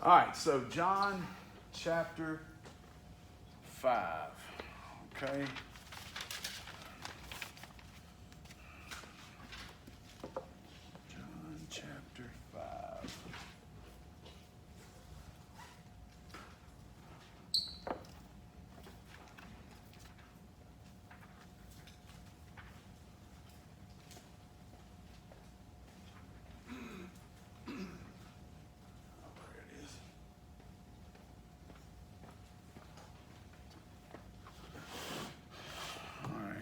All right, so John chapter 5. Okay. John chapter 5. There it is. All right.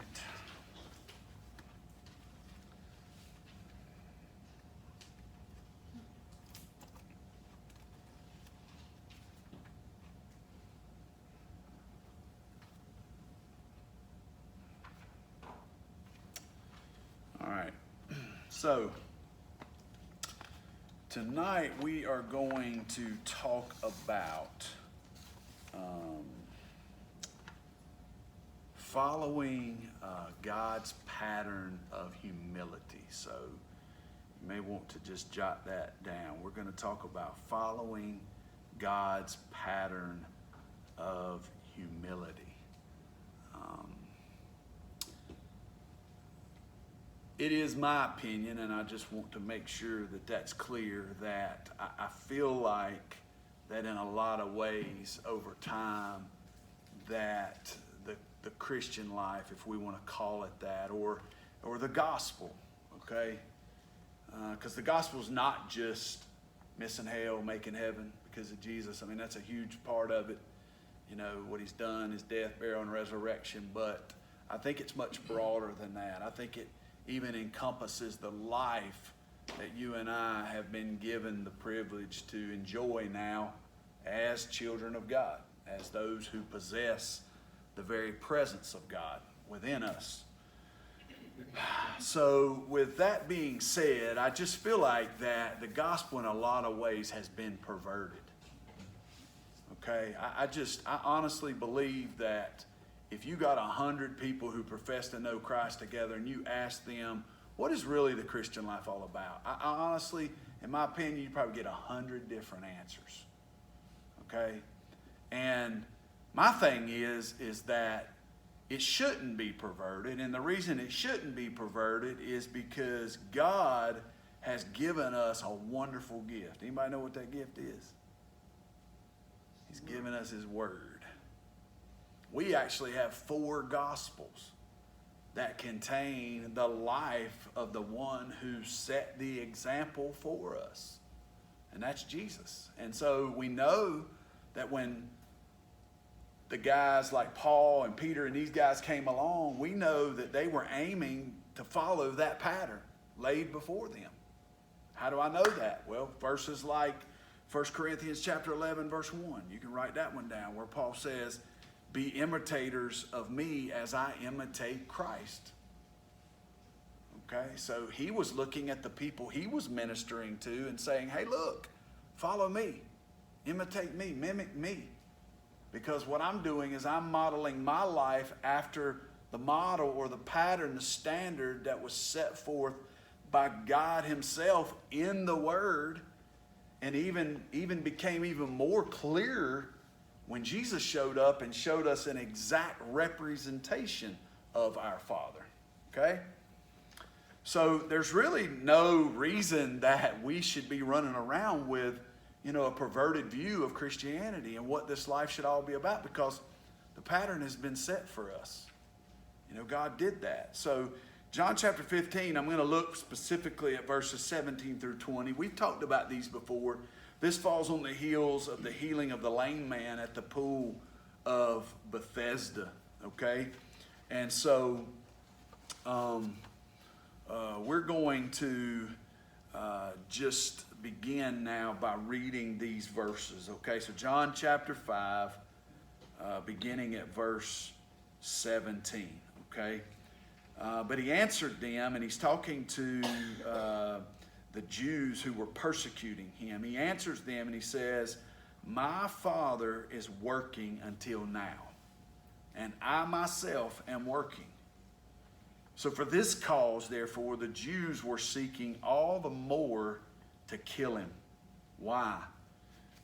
All right. So, tonight we are going to talk about following God's pattern of humility. So, you may want to just jot that down. We're going to talk about following God's pattern of humility. It is my opinion, and I just want to make sure that that's clear, that I feel like that in a lot of ways over time that the Christian life, if we want to call it that, or the gospel, okay? Because the gospel is not just missing hell, making heaven because of Jesus. I mean, that's a huge part of it, you know, what he's done, his death, burial, and resurrection. But I think it's much broader than that. I think it even encompasses the life that you and I have been given the privilege to enjoy now as children of God, as those who possess the very presence of God within us. So with that being said, I just feel like that the gospel in a lot of ways has been perverted. Okay, I honestly believe that if you got 100 people who profess to know Christ together and you ask them, what is really the Christian life all about? I honestly, in my opinion, you probably get 100 different answers. Okay? And my thing is that it shouldn't be perverted. And the reason it shouldn't be perverted is because God has given us a wonderful gift. Anybody know what that gift is? He's given us His Word. We actually have 4 Gospels that contain the life of the one who set the example for us. And that's Jesus. And so we know that when the guys like Paul and Peter and these guys came along, we know that they were aiming to follow that pattern laid before them. How do I know that? Well, verses like 1 Corinthians chapter 11, verse 1. You can write that one down, where Paul says, be imitators of me as I imitate Christ. Okay, so he was looking at the people he was ministering to and saying, hey, look, follow me, imitate me, mimic me. Because what I'm doing is I'm modeling my life after the model or the pattern, the standard that was set forth by God Himself in the Word, and even became even more clear when Jesus showed up and showed us an exact representation of our Father. Okay? So there's really no reason that we should be running around with, you know, a perverted view of Christianity and what this life should all be about, because the pattern has been set for us. You know, God did that. So John chapter 15, I'm going to look specifically at verses 17 through 20. We've talked about these before. This falls on the heels of the healing of the lame man at the pool of Bethesda, okay? And so we're going to just begin now by reading these verses, okay? So John chapter 5, beginning at verse 17, okay? But he answered them, and he's talking to the Jews who were persecuting him. He answers them and he says, my Father is working until now, and I myself am working. So for this cause, therefore, the Jews were seeking all the more to kill him. Why?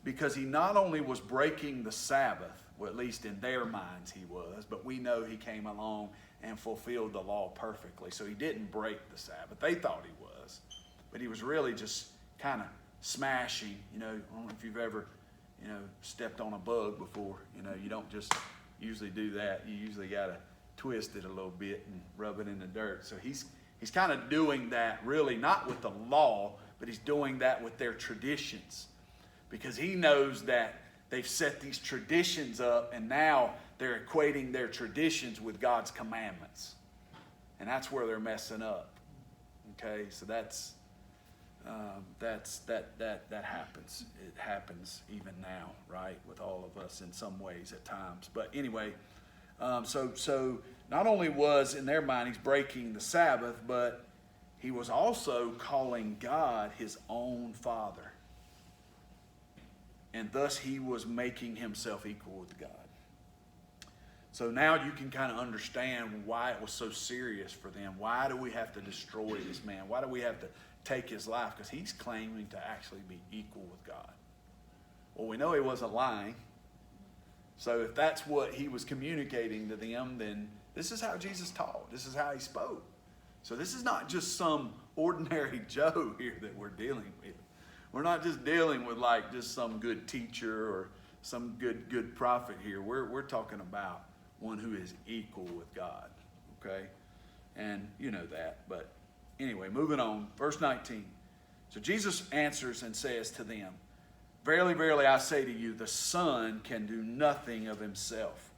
because he not only was breaking the Sabbath, well, at least in their minds he was, but we know he came along and fulfilled the law perfectly. So he didn't break the Sabbath. They thought he was, but he was really just kind of smashing. I don't know if you've ever, stepped on a bug before. You don't just usually do that. You usually got to twist it a little bit and rub it in the dirt. So he's kind of doing that really not with the law, but he's doing that with their traditions, because he knows that they've set these traditions up and now they're equating their traditions with God's commandments. And that's where they're messing up. Okay, so that happens. It happens even now, right, with all of us in some ways at times. But anyway, so not only was in their mind he's breaking the Sabbath, but he was also calling God his own Father. And thus he was making himself equal with God. So now you can kind of understand why it was so serious for them. Why do we have to destroy this man? Why do we have to take his life? Because he's claiming to actually be equal with God. Well, we know he wasn't lying. So if that's what he was communicating to them, then this is how Jesus taught. This is how he spoke. So this is not just some ordinary Joe here that we're dealing with. We're not just dealing with like just some good teacher or some good prophet here. We're talking about one who is equal with God. Okay? And you know that. But anyway, moving on. Verse 19. So Jesus answers and says to them, "Verily, verily, I say to you, the Son can do nothing of himself,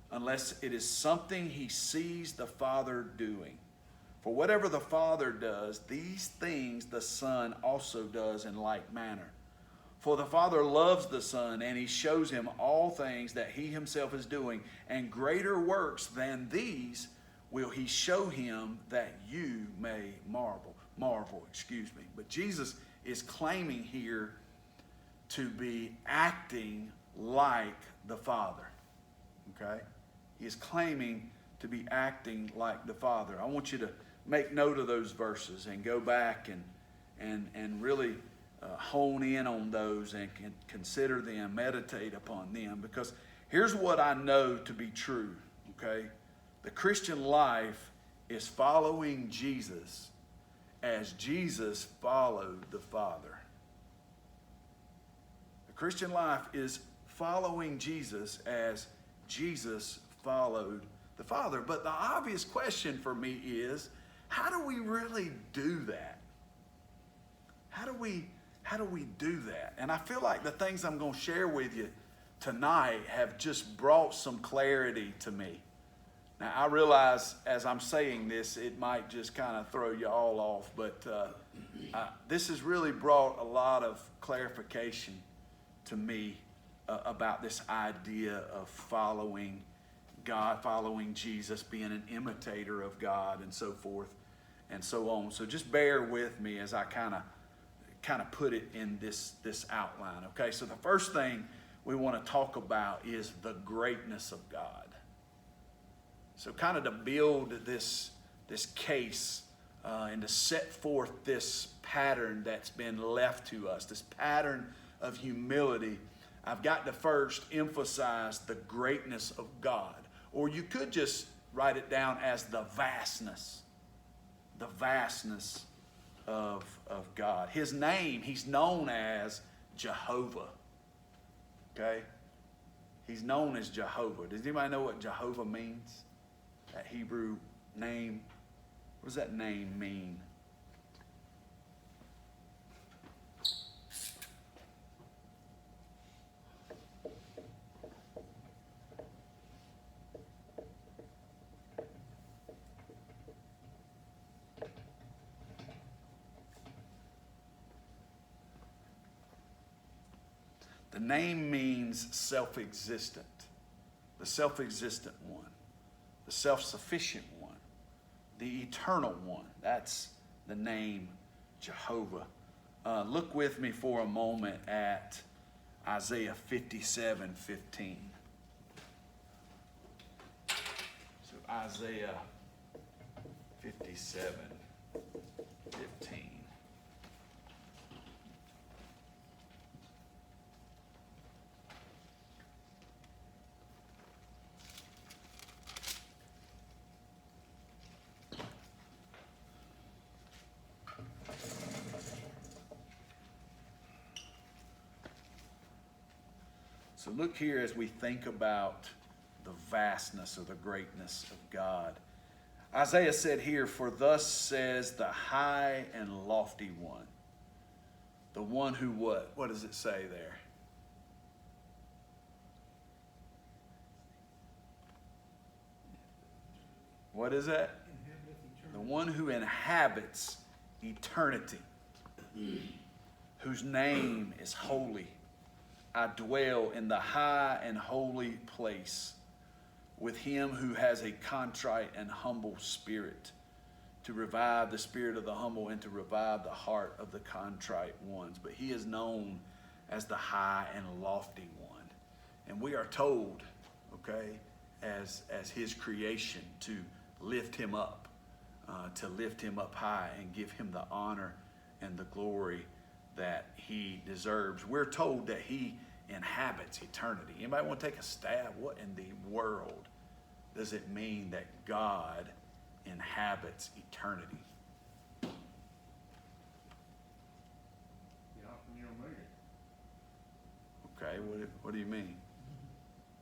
unless it is something he sees the Father doing. For whatever the Father does, these things the Son also does in like manner. For the Father loves the Son, and he shows him all things that he himself is doing, and greater works than these will he show him, that you may marvel. But Jesus is claiming here to be acting like the Father. Okay? He is claiming to be acting like the Father. I want you to make note of those verses and go back and really hone in on those and consider them, meditate upon them. Because here's what I know to be true, okay? The Christian life is following Jesus as Jesus followed the Father. The Christian life is following Jesus as Jesus followed the Father. But the obvious question for me is, how do we really do that? How do we do that? And I feel like the things I'm going to share with you tonight have just brought some clarity to me. Now, I realize as I'm saying this, it might just kind of throw you all off, but this has really brought a lot of clarification to me about this idea of following God, following Jesus, being an imitator of God, and so forth and so on. So just bear with me as I kind of put it in this outline. Okay, so the first thing we want to talk about is the greatness of God. So kind of to build this case and to set forth this pattern that's been left to us, this pattern of humility, I've got to first emphasize the greatness of God. Or you could just write it down as the vastness of God. His name, he's known as Jehovah. Okay? He's known as Jehovah. Does anybody know what Jehovah means? That Hebrew name. What does that name mean? The name means self-existent, the self-existent one, the self-sufficient one, the eternal one. That's the name Jehovah. Look with me for a moment at Isaiah 57:15. So Isaiah 57:15. So look here as we think about the vastness or the greatness of God. Isaiah said here, "For thus says the high and lofty one." The one who what? What does it say there? What is that? The one who inhabits eternity, whose name is holy. I dwell in the high and holy place with him who has a contrite and humble spirit, to revive the spirit of the humble and to revive the heart of the contrite ones. But he is known as the high and lofty one. And we are told, okay, as his creation, to lift him up high and give him the honor and the glory that he deserves. We're told that he inhabits eternity. Anybody want to take a stab? What in the world does it mean that God inhabits eternity? Okay, what do you mean?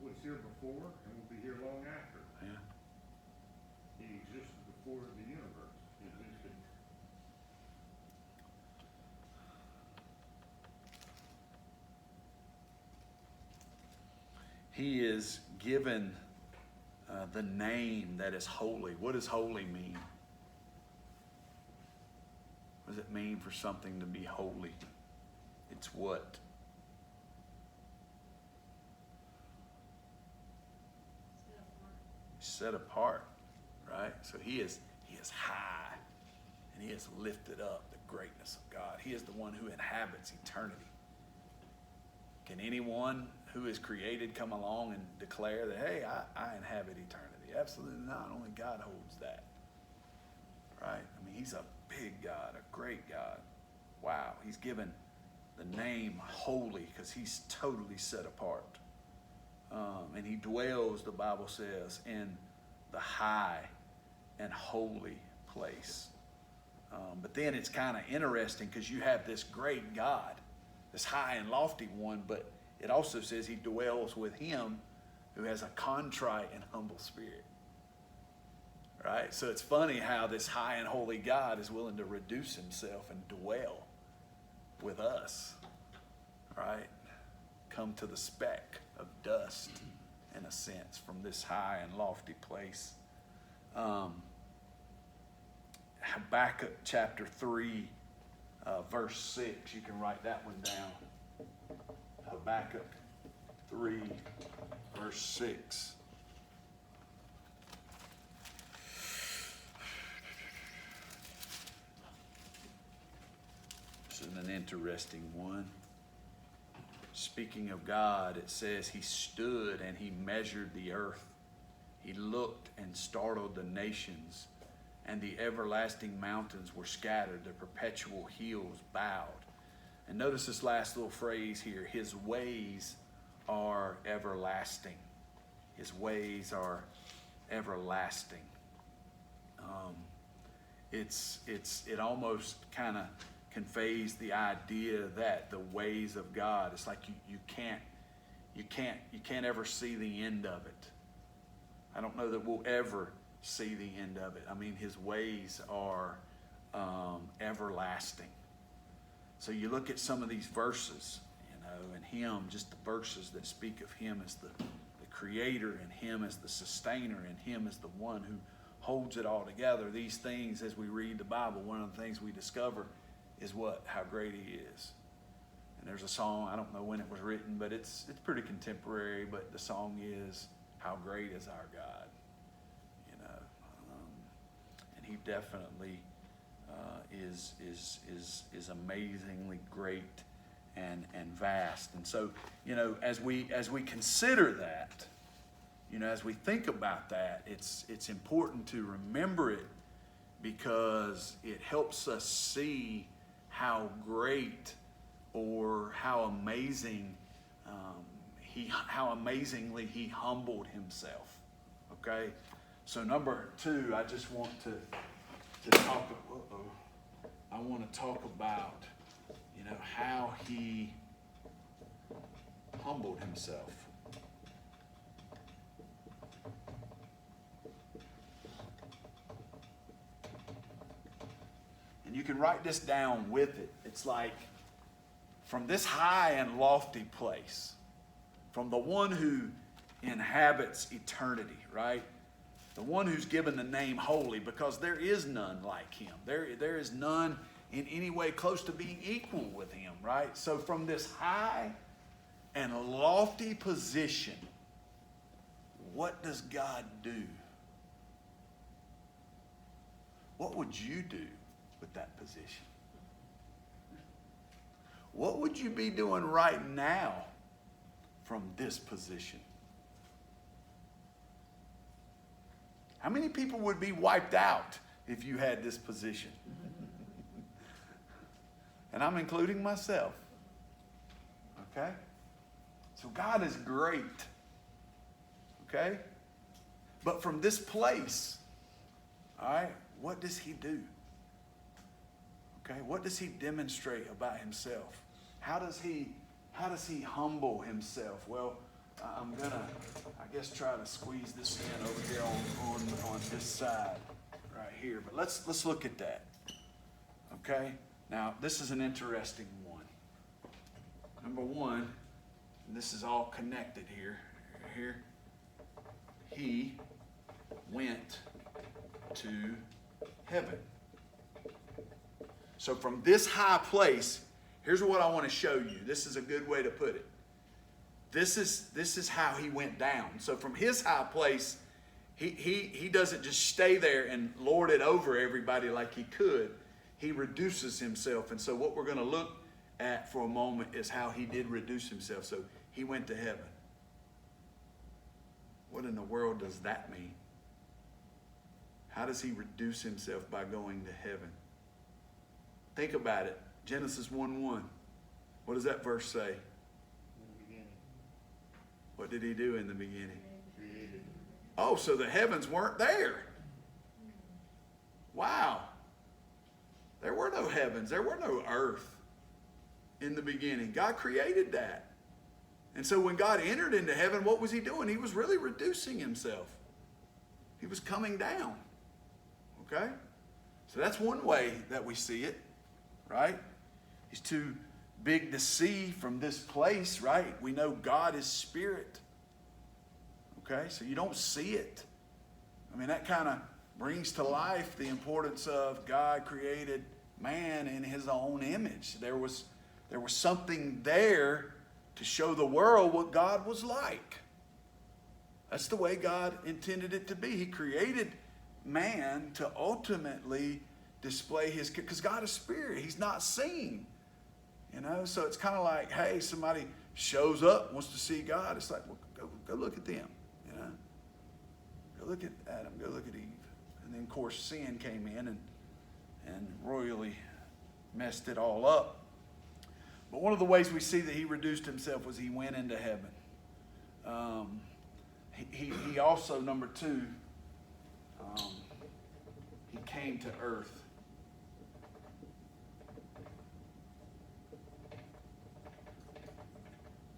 Was here before and will be here long after. Yeah. He existed before the universe existed. He is given the name that is holy. What does holy mean? What does it mean for something to be holy? It's what? Set apart, right? So he is high and he is lifted up, the greatness of God. He is the one who inhabits eternity. Can anyone who is created come along and declare that, hey, I inhabit eternity? Absolutely not. Only God holds that, right? I mean, he's a big God, a great God. Wow, he's given the name holy because he's totally set apart. And he dwells, the Bible says, in the high and holy place. But then it's kind of interesting because you have this great God, this high and lofty one, but it also says he dwells with him who has a contrite and humble spirit. Right? So it's funny how this high and holy God is willing to reduce himself and dwell with us. Right? Come to the speck of dust, in a sense, from this high and lofty place. Habakkuk chapter 3, verse 6. You can write that one down. Habakkuk 3, verse 6. This is an interesting one. Speaking of God, it says he stood and he measured the earth. He looked and startled the nations, and the everlasting mountains were scattered. The perpetual hills bowed. And notice this last little phrase here. His ways are everlasting. His ways are everlasting. It almost kind of conveys the idea that the ways of God, it's like you can't ever see the end of it. I don't know that we'll ever see the end of it. I mean, his ways are everlasting. So you look at some of these verses, and him, just the verses that speak of him as the creator, and him as the sustainer, and him as the one who holds it all together. These things, as we read the Bible, one of the things we discover is what? How great he is. And there's a song, I don't know when it was written, but it's pretty contemporary, but the song is, how great is our God? And he definitely is amazingly great and vast. And so, as we consider that, as we think about that, it's important to remember it, because it helps us see how great or how amazing how amazingly he humbled himself. Okay, so number 2, I just want to talk. I want to talk about how he humbled himself. And you can write this down with it. It's like, from this high and lofty place, from the one who inhabits eternity, right? The one who's given the name holy, because there is none like him. There is none in any way close to being equal with him, right? So from this high and lofty position, what does God do? What would you do with that position? What would you be doing right now from this position? How many people would be wiped out if you had this position? And I'm including myself. Okay? So God is great. Okay? But from this place, all right, what does he do? Okay? What does he demonstrate about himself? How does he humble himself? Well, I'm gonna, I guess, try to squeeze this in over here on this side right here. But let's look at that. Okay? Now, this is an interesting one. Number one, and this is all connected here. He went to heaven. So from this high place, here's what I want to show you. This is a good way to put it. This is how he went down. So from his high place, he doesn't just stay there and lord it over everybody like he could. He reduces himself. And so what we're going to look at for a moment is how he did reduce himself. So he went to heaven. What in the world does that mean? How does he reduce himself by going to heaven? Think about it. Genesis 1:1. What does that verse say? What did he do in the beginning? Created. Oh, so the heavens weren't there. Wow. There were no heavens. There were no earth in the beginning. God created that. And so when God entered into heaven, what was he doing? He was really reducing himself. He was coming down. Okay? So that's one way that we see it, right? He's too big to see from this place, right? We know God is spirit. Okay? So you don't see it. I mean, that kind of brings to life the importance of God created man in his own image. There was something there to show the world what God was like. That's the way God intended it to be. He created man to ultimately display his, because God is spirit. He's not seen. You know, so it's kind of like, hey, somebody shows up, wants to see God. It's like, well, go look at them, you know. Go look at Adam, go look at Eve. And then, of course, sin came in and royally messed it all up. But one of the ways we see that he reduced himself was he went into heaven. He also, number two, he came to earth.